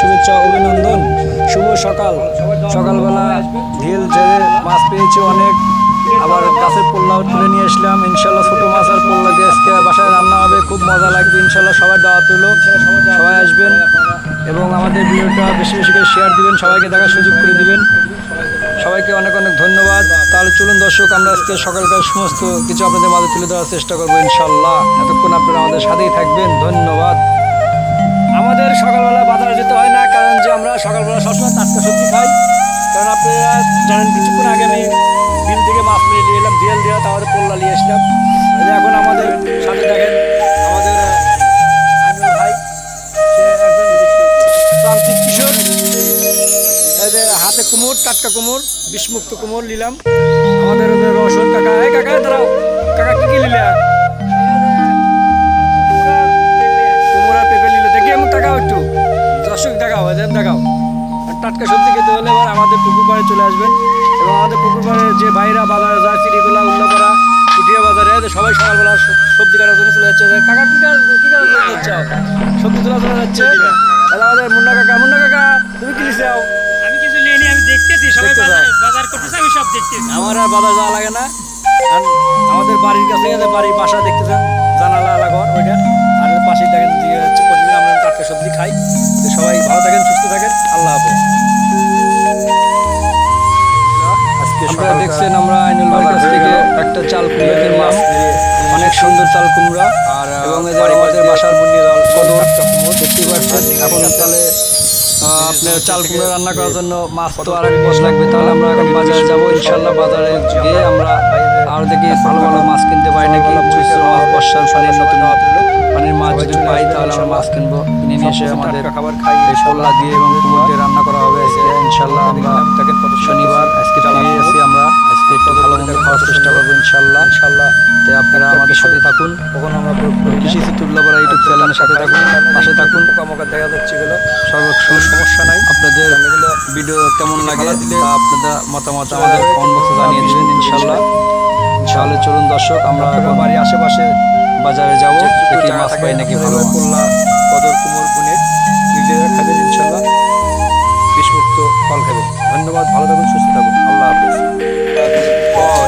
শুভেচ্ছা অভিনন্দন। শুভ সকাল। সকালবেলা ঢিল ঝেড়ে মাছ পেয়েছি অনেক, আবার গাছের পোল্লাও তুলে নিয়ে আসলাম। ইনশাল্লাহ ছোটো মাছ আর পোল্লা দিয়ে আজকে বাসায় রান্না হবে, খুব মজা লাগবে ইনশাল্লাহ। সবাই দাওয়াত হলো, সবাই আসবেন এবং আমাদের ভিডিওটা বেশি বেশি করে শেয়ার দিবেন, সবাইকে দেখার সুযোগ করে দিবেন। সবাইকে অনেক অনেক ধন্যবাদ। তাহলে চলুন দর্শক, আমরা আজকে সকালকার সমস্ত কিছু আপনাদের মাঝে তুলে ধরার চেষ্টা করবো ইনশাল্লাহ। এতক্ষণ আপনারা আমাদের সাথেই থাকবেন, ধন্যবাদ। আমাদের সকালবেলা বাজারে যেতে হয় না, কারণ যে আমরা সকালবেলা সবসময় টাটকা সবজি খাই। কারণ আপনারা জানেন কিছুক্ষণ আগে আমি বিল থেকে মাছ নিয়ে নিয়ে এলাম, জিয়াল দিয়ে তাহলে পোল্লা নিয়ে আসলাম। এখন আমাদের সাথে দেখেন আমাদের আমির ভাই, সে একজন প্রান্তিক কিশোর। এই যে হাতে কুমোর, টাটকা কুমোর, বিষমুক্ত কুমোর নিলাম। আমাদের রসুন কাকা, এই কাকা দাঁড়াও, কাকা কি কি নিলে? কুমোর আর পেঁপে নিলে। দেখি এমন টাকাও একটু দর্শক দেখাও, দেখাও। আর টাটকা সবজি খেতে হলে এবার আমাদের পুকুর পাড়ে চলে আসবেন এবং আমাদের পুকুর পাড়ে যে ভাইরা বাজারে যায়, চিড়িগোলা, উল্লাপাড়া, পুঠিয়া বাজারে সবাই সকালবেলা সবজি কাটার জন্য চলে যাচ্ছে। কাকা কি কাটার জন্য যাচ্ছে? সবজি তোলার জন্য যাচ্ছে। তাহলে আমাদের মুন্না কাকা তুমি কি লিখে যাও? আমি কিছু নিয়ে আমি দেখতেছি, সবাই বাজার করতেছে, আমি সব দেখতেছি। আমার আর বাজার যাওয়া লাগে না। আর আমাদের বাড়ির কাছে বাড়ির বাসা দেখতেছেন, জানালা ঘর ওইটা, আর পাশে দেখেন প্রতিদিন আমরা টাটকা সবজি খাই। তো সবাই ভালো থাকেন, সুস্থ থাকেন, আল্লাহ হাফেজ। আপনারা দেখছেন আমরা আইনুল ভাইয়ের কাছ থেকে একটা চাল কুমড়া কিনলাম, অনেক সুন্দর চাল কুমড়া। আর এবং আমাদের বাসার কদর দেখতেই পাচ্ছেন। এখন তাহলে আপনার চাল কুমড়া রান্না করার জন্য মাছ তো আর এক মাস লাগবে। তাহলে আমরা এখন বাজারে যাবো ইনশাল্লাহ। বাজারে গিয়ে আমরা আর দেখি ভালো ভালো মাছ কিনতে পারি নাকি। চৈত্র মাছ, বর্ষার পানির নতুন পানির মাছ যদি পাই তাহলে আমরা মাছ কিনবো। কিনে নিয়ে এসে আমাদের খাবার খাই, এই পোল্লা দিয়ে এবং কুমড় দিয়ে রান্না করা হবে ইনশাল্লাহ। আমরা শনিবার আজকে চালিয়ে আছি, আমরা আজকে একটু ভালো মন্দ খাওয়ার চেষ্টা করবো ইনশাল্লাহ। তো আপনারা আমাদের সাথে থাকুন। কখন আমরা কৃষি চিত্রুল্লাপাড়া ইউটিউব চ্যানেলের সাথে থাকুন, পাশে থাকুন। আমাকে দেখা যাচ্ছে এগুলো সর্বক্ষণ সমস্যা নাই। আপনাদের ভিডিও কেমন লাগে তা আপনাদের মতামত আমাদের কমেন্ট বক্সে জানিয়ে দেবেন ইনশাল্লাহ। তাহলে চলুন দর্শক, আমরা বাড়ির আশেপাশে বাজারে যাবো, দেখি মাছ পাই নাকি ভালো। পোল্লা, কদর, কুমোর বুনে নিজেরা খাবেন ইনশাল্লাহ, বিষমুক্ত ফল খাবেন। ধন্যবাদ, ভালো থাকুন, সুস্থ থাকুন, আল্লাহ হাফেজ।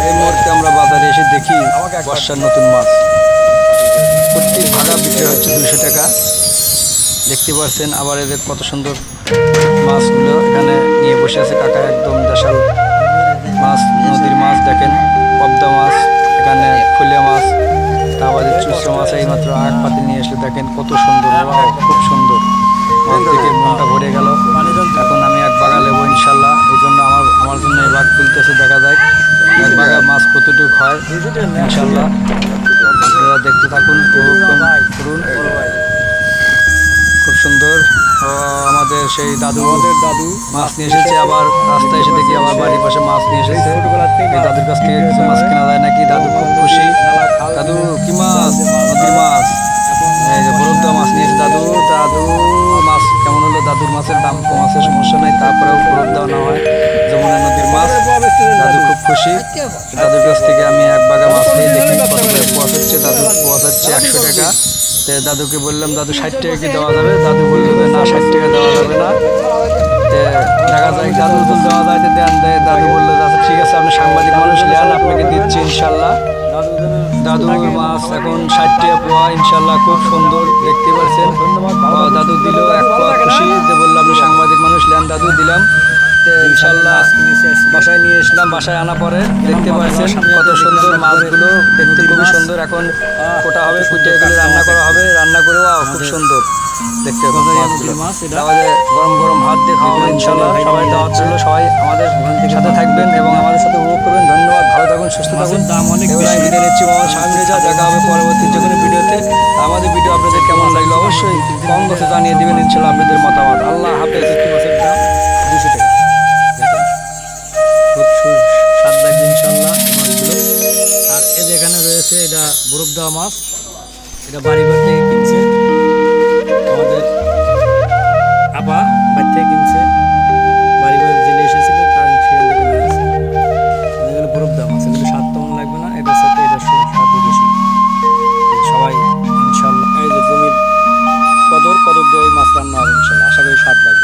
এই মুহূর্তে আমরা বাজারে এসে দেখি বর্ষার নতুন মাছ প্রত্যেক ভাগা বিক্রি হচ্ছে 200 টাকা। দেখতে পাচ্ছেন আবার এদের কত সুন্দর মাছগুলো এখানে নিয়ে বসে আছে কাকা, একদম দেশাল মাছ, নদীর মাছ। দেখেন পদ্মা মাছ, এখানে ফুলিয়া মাছ, তারপরে চুচড়া মাছ এইমাত্র আগ পাতি নিয়ে এসে দেখেন কত সুন্দর, খুব সুন্দর মাছ দেখে মনটা ভরে গেল। এখন আমি এক বাগা নেবো ইনশাল্লাহ, এই জন্য আমার জন্য এই বাঘ তুলতেছে। দেখা যায় এক বাগা মাছ কতটুকু হয় ইনশাল্লাহ। আপনারা দেখতে থাকুন, করুন। খুব সুন্দর। আমাদের সেই দাদু মাছ নিয়ে এসেছে, আবার রাস্তায় এসে দেখি আবার বাড়ির পাশে মাছ নিয়ে এসেছে। এই দাদুর কাছ থেকে কিছু মাছ কেনা যায় নাকি, দাদু খুব খুশি। দাদু কি মাছ? নদীর মাছ। এই যে বরফ দেওয়া মাছ নিয়েছে দাদু মাছ কেমন হলো? দাদুর মাছের দাম কম আছে, সমস্যা নেই, তারপরেও বরফ দেওয়া না হয়, যমুনা নদীর মাছ। দাদু খুব খুশি। দাদুর কাছ থেকে আমি এক বাগা মাছ নিয়ে দেখি কত করে পোয়াশ হচ্ছে। দাদুর পোয়াশ হচ্ছে 100 টাকা। তো দাদুকে বললাম, দাদু 60 টাকা কি দেওয়া যাবে? দাদু বললো যে না, 60 টাকা দেওয়া যাবে না। তো দেখা যায় দাদু তো দেওয়া যায়, তো দেয়। দাদু বললো আচ্ছা ঠিক আছে, আপনি সাংবাদিক মানুষ নেন, আপনাকে দিচ্ছি ইনশাল্লাহ। দাদুর মাছ এখন 60 টাকা পোয়া ইনশাল্লাহ, খুব সুন্দর দেখতে পাচ্ছেন। দাদু দিল এক পোয়া, খুশি যে বললো আপনি সাংবাদিক মানুষ নেন, দাদু দিলাম। ইনশাল্লাহ বাসায় নিয়ে এসলাম। বাসায় আনা পরে দেখতে পাচ্ছেন কত সুন্দর মাছগুলো, দেখতে খুবই সুন্দর। এখন কোটা হবে, কুটে এগুলো রান্না করা হবে, রান্না করেও খুব সুন্দর দেখতে হবে মাছগুলো। তাহলে গরম গরম ভাত দিয়ে খাওয়া হবে ইনশাল্লাহ। সবাই দাওয়াত ছিল, সবাই আমাদের সাথে থাকবেন এবং আমাদের সাথে উপভোগ করবেন। ধন্যবাদ, ভালো থাকুন, সুস্থ থাকুন। আমি বিদায় নিচ্ছি, মোহাম্মদ শাহিন রেজা। দেখা হবে পরবর্তী যে কোনো ভিডিওতে। আমাদের ভিডিও আপনাদের কেমন লাগলো অবশ্যই কমেন্ট বক্সে জানিয়ে দেবেন ইনশাল্লাহ আপনাদের মতামত। আল্লাহ হাফেজ। মাছের দাম 200 টাকা। খুব স্বাদ লাগবে ইনশাল্লাহ এই মাছগুলো। আর এদের এখানে রয়েছে এটা বরফ দেওয়া মাছ, এটা বাড়ি থেকে কিনছে আমাদের আপা, বাড়ি থেকে কিনছে, বাড়ি জেলে এসেছিল, কারণ সেখান থেকে নিয়ে আসে। এগুলো বরফ দেওয়া মাছ, এগুলো স্বাদ তেমন লাগবে না, এটার সাথে এটা স্বাদ বেশি। সবাই ইনশাল্লাহ এই যে জমির কদর দিয়ে এই মাছ রান্না হবে ইনশাল্লাহ, আশা করি স্বাদ লাগবে।